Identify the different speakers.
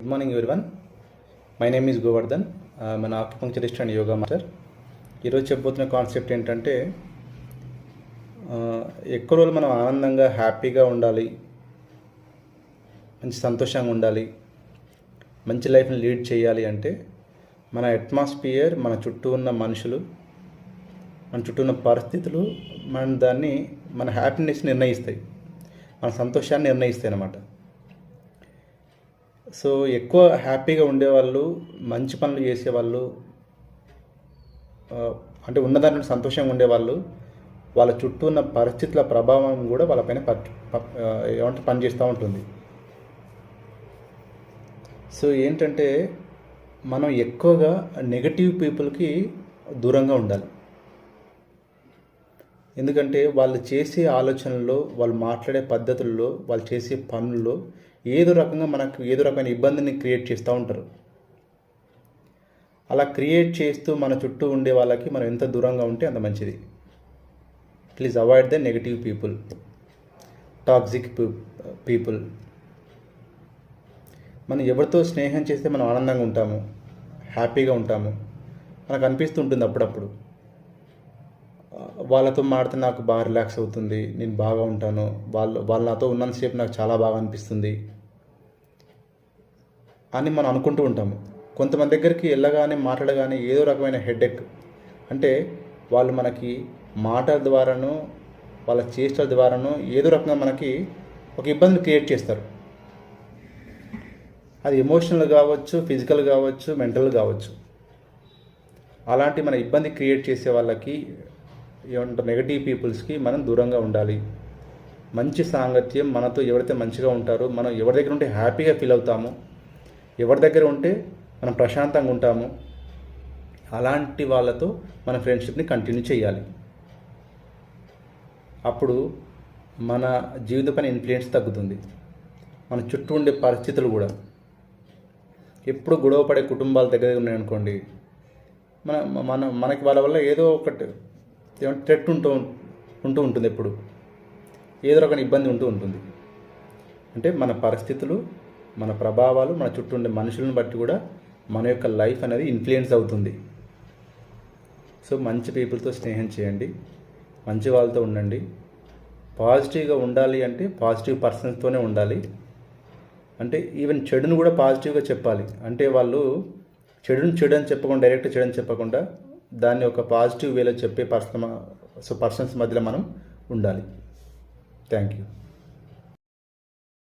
Speaker 1: Good morning, everyone. My name is Govardhan. I'm an acupuncturist and yoga master. ఈరోజు చెప్పబోతున్న concept ఏంటంటే ఎక్కువ రోజులు మనం ఆనందంగా హ్యాపీగా ఉండాలి, మంచి సంతోషంగా ఉండాలి, మంచి లైఫ్ని లీడ్ చేయాలి అంటే మన అట్మాస్ఫియర్, మన చుట్టూ ఉన్న మనుషులు, మన చుట్టూ ఉన్న పరిస్థితులు మన హ్యాపీనెస్ నిర్ణయిస్తాయి, మన సంతోషాన్ని నిర్ణయిస్తాయి అన్నమాట. సో ఎక్కువ హ్యాపీగా ఉండేవాళ్ళు, మంచి పనులు చేసేవాళ్ళు, అంటే ఉన్నదాంట్లో సంతోషంగా ఉండేవాళ్ళు, వాళ్ళ చుట్టూ ఉన్న పరిస్థితుల ప్రభావం కూడా వాళ్ళపైన పనిచేస్తూ ఉంటుంది. సో ఏంటంటే మనం ఎక్కువగా నెగటివ్ పీపుల్కి దూరంగా ఉండాలి. ఎందుకంటే వాళ్ళు చేసే ఆలోచనల్లో, వాళ్ళు మాట్లాడే పద్ధతుల్లో, వాళ్ళు చేసే పనుల్లో ఏదో రకమైన ఇబ్బందిని క్రియేట్ చేస్తూ ఉంటారు. అలా క్రియేట్ చేస్తూ మన చుట్టూ ఉండే వాళ్ళకి మనం ఎంత దూరంగా ఉంటే అంత మంచిది. Please avoid the negative people, toxic people. మనం ఎవరితో స్నేహం చేస్తే మనం ఆనందంగా ఉంటాము, హ్యాపీగా ఉంటాము, మనకు అనిపిస్తుంటుంది అప్పుడప్పుడు. వాళ్ళతో మాడితే నాకు బాగా రిలాక్స్ అవుతుంది, నేను బాగా ఉంటాను, వాళ్ళు నాతో ఉన్నంతసేపు నాకు చాలా బాగా అనిపిస్తుంది అని మనం అనుకుంటూ ఉంటాము. కొంతమంది దగ్గరికి వెళ్ళగానే మాట్లాడగానే ఏదో రకమైన హెడేక్, అంటే వాళ్ళు మనకి మాటల ద్వారాను, వాళ్ళ చేష్టల ద్వారాను ఏదో రకంగా మనకి ఒక ఇబ్బందిని క్రియేట్ చేస్తారు. అది ఎమోషనల్ కావచ్చు, ఫిజికల్ కావచ్చు, మెంటల్ కావచ్చు. అలాంటి మన ఇబ్బంది క్రియేట్ చేసే వాళ్ళకి, ఏమంటారు, నెగటివ్ పీపుల్స్కి మనం దూరంగా ఉండాలి. మంచి సాంగత్యం, మనతో ఎవరైతే మంచిగా ఉంటారో, మనం ఎవరి దగ్గర ఉంటే హ్యాపీగా ఫీల్ అవుతాము, ఎవరి దగ్గర ఉంటే మనం ప్రశాంతంగా ఉంటాము, అలాంటి వాళ్ళతో మన ఫ్రెండ్షిప్ని కంటిన్యూ చేయాలి. అప్పుడు మన జీవిత పైన ఇన్ఫ్లుయెన్స్ తగ్గుతుంది. మన చుట్టూ ఉండే పరిస్థితులు కూడా, ఎప్పుడు గొడవ పడే కుటుంబాల దగ్గర ఉన్నాయనుకోండి, మనకి వాళ్ళ వల్ల ఏదో ఒకటి థ్రెట్ ఉంటూ ఉంటుంది, ఎప్పుడు ఏదో రకమైన ఇబ్బంది ఉంటూ ఉంటుంది. అంటే మన పరిస్థితులు, మన ప్రభావాలు, మన చుట్టూ ఉండే మనుషులను బట్టి కూడా మన యొక్క లైఫ్ అనేది ఇన్ఫ్లుయెన్స్ అవుతుంది. సో మంచి పీపుల్తో స్నేహం చేయండి, మంచి వాళ్ళతో ఉండండి. పాజిటివ్గా ఉండాలి అంటే పాజిటివ్ పర్సన్స్తోనే ఉండాలి. అంటే ఈవెన్ చెడును కూడా పాజిటివ్గా చెప్పాలి. అంటే వాళ్ళు చెడు అని చెప్పకుండా, డైరెక్ట్ చెడు అని చెప్పకుండా, దాన్ని ఒక పాజిటివ్ వేలో చెప్పే పర్సన్స్ మధ్యలో మనం ఉండాలి. Thank you.